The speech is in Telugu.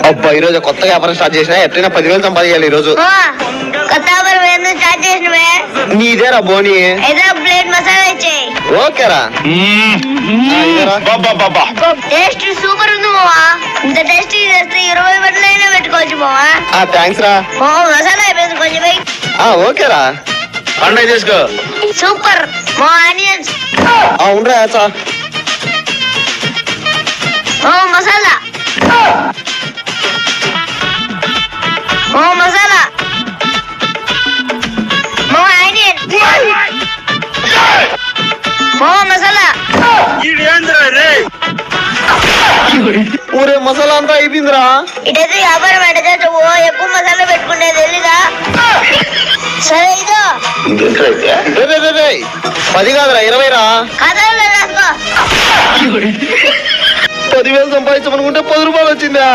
అబ్బా ఈ రోజు కొత్తగా వ్యాపారం స్టార్ట్ చేసినా ఎట్లయినా 10,000 సంపాదించాలి ఈ రోజు. కొత్త వ్యాపారం ఏందో స్టార్ట్ చేసినవే. నీదేరా బోని. ఏదో ప్లేట్ మసాలా ఇచ్చేయి. ఓకేరా. టేస్ట్ సూపర్ ఉంది మావా. ఇంత టేస్టీ చేస్తే 20 బట్టలైనా పెట్టుకోవచ్చు మావా. థ్యాంక్స్ రా. మసాలా అయిపోయింది కొంచెం వెయ్యి. ఓకేరా. పండుగ చేసుకో. సూపర్ మా ఆనియన్స్. ఉండరా చా. మసాలా మసాలా ఆనియన్ మసాలా. ఊరే మసాలా అంతా అయిపోయిందిరా. ఇటైతే వ్యాపారం పెట్టచ్చు. ఎక్కువ మసాలా పెట్టుకునేది తెలీదా? సరే ఇదో 10 కాదురా 20 రా. కథలో రాసుకో. 10,000 సంపాదించమనుకుంటే 10 రూపాయలు వచ్చిందా?